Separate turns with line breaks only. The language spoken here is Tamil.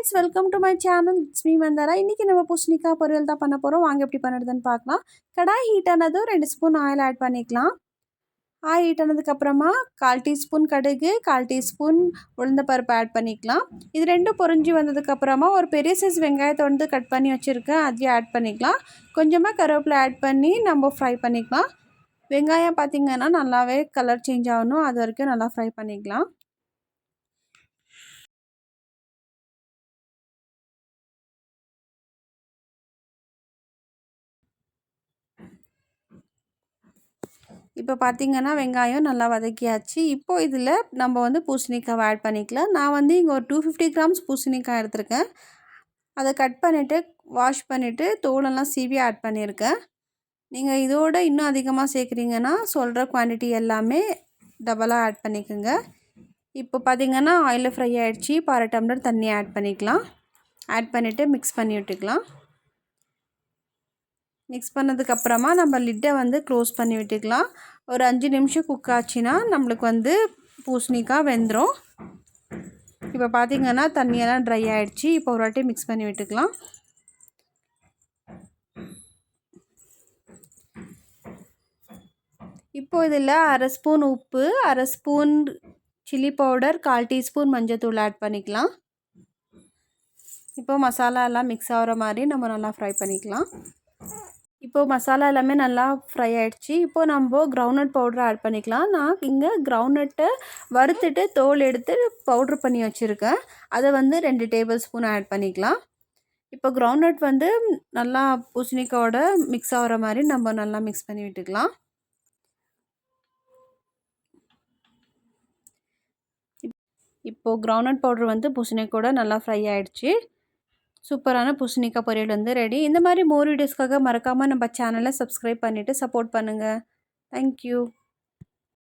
Friends, welcome to my channel. It's me Mandara. இன்றைக்கி நம்ம பூசணிக்காய் பொரியல் தான் பண்ண போகிறோம். வாங்க எப்படி பண்ணுறதுன்னு பார்க்கலாம். கடாய் ஹீட் ஆனதும் 2 ஸ்பூன் ஆயில் ஆட் பண்ணிக்கலாம். ஆயில் ஹீட் ஆனதுக்கப்புறமா 1/4 டீஸ்பூன் கடுகு, 1/4 டீஸ்பூன் உளுந்தப்பருப்பு ஆட் பண்ணிக்கலாம். இது ரெண்டும் பொரிஞ்சு வந்ததுக்கப்புறமா ஒரு பெரிய சைஸ் வெங்காயத்தை வந்து கட் பண்ணி வச்சுருக்கேன், அதையும் ஆட் பண்ணிக்கலாம். கொஞ்சமாக கருவேப்பிலை ஆட் பண்ணி நம்ம ஃப்ரை பண்ணிக்கலாம். வெங்காயம் பார்த்திங்கன்னா நல்லாவே கலர் சேஞ்ச் ஆகணும், அது வரைக்கும் நல்லா ஃப்ரை பண்ணிக்கலாம். இப்போ பார்த்திங்கன்னா வெங்காயம் நல்லா வதக்கியாச்சு. இப்போது இதில் நம்ம வந்து பூசணிக்காய் ஆட் பண்ணிக்கலாம். நான் வந்து இங்கே ஒரு 250 கிராம்ஸ் பூசணிக்காய் எடுத்திருக்கேன். அதை கட் பண்ணிவிட்டு வாஷ் பண்ணிவிட்டு தோலெல்லாம் சீவி ஆட் பண்ணியிருக்கேன். நீங்கள் இதோடு இன்னும் அதிகமாக சேர்க்குறீங்கன்னா சொல்கிற குவான்டிட்டி எல்லாமே டபுளாக ஆட் பண்ணிக்கோங்க. இப்போ பார்த்திங்கன்னா ஆயிலில் ஃப்ரை ஆகிடுச்சி. இப்போ 1/2 டம்ளர் தண்ணி ஆட் பண்ணிக்கலாம். ஆட் பண்ணிவிட்டு மிக்ஸ் பண்ணி விட்டுக்கலாம். மிக்ஸ் பண்ணதுக்கப்புறமா நம்ம லிட்டை வந்து க்ளோஸ் பண்ணி விட்டுக்கலாம். ஒரு 5 நிமிஷம் குக் ஆச்சுன்னா நம்மளுக்கு வந்து பூசணிக்காய் வெந்துடும். இப்போ பார்த்திங்கன்னா தண்ணியெல்லாம் ட்ரை ஆகிடுச்சி. இப்போ ஒரு வாட்டி மிக்ஸ் பண்ணி விட்டுக்கலாம். இப்போ இதில் 1/2 ஸ்பூன் உப்பு, 1/2 ஸ்பூன் சில்லி பவுடர், 1/4 டீஸ்பூன் மஞ்சள்தூள் ஆட் பண்ணிக்கலாம். இப்போ மசாலா எல்லாம் மிக்ஸ் ஆகிற மாதிரி நம்ம நல்லா ஃப்ரை பண்ணிக்கலாம். இப்போது மசாலா எல்லாமே நல்லா ஃப்ரை ஆகிடுச்சி. இப்போது நம்ம கிரவுண்ட்நட் பவுடரை ஆட் பண்ணிக்கலாம். நான் இங்கே கிரவுண்ட்நட்டை வறுத்துட்டு தோல் எடுத்து பவுட்ரு பண்ணி வச்சுருக்கேன். அதை வந்து 2 டேபிள் ஸ்பூன் ஆட் பண்ணிக்கலாம். இப்போ கிரவுண்ட்நட் வந்து நல்லா பூசணிக்காயோட மிக்ஸ் ஆகிற மாதிரி நம்ம நல்லா மிக்ஸ் பண்ணி விட்டுக்கலாம். இப்போது கிரவுண்ட்நட் பவுட்ரு வந்து பூசணிக்காயோட நல்லா ஃப்ரை ஆகிடுச்சி. சூப்பரான பூசணிக்காய் பொரியல் வந்து ரெடி. இந்த மாதிரி மோர் வீடியோஸ்க்காக மறக்காமல் நம்ம சேனலை சப்ஸ்கிரைப் பண்ணிவிட்டு சப்போர்ட் பண்ணுங்கள். தேங்க்யூ.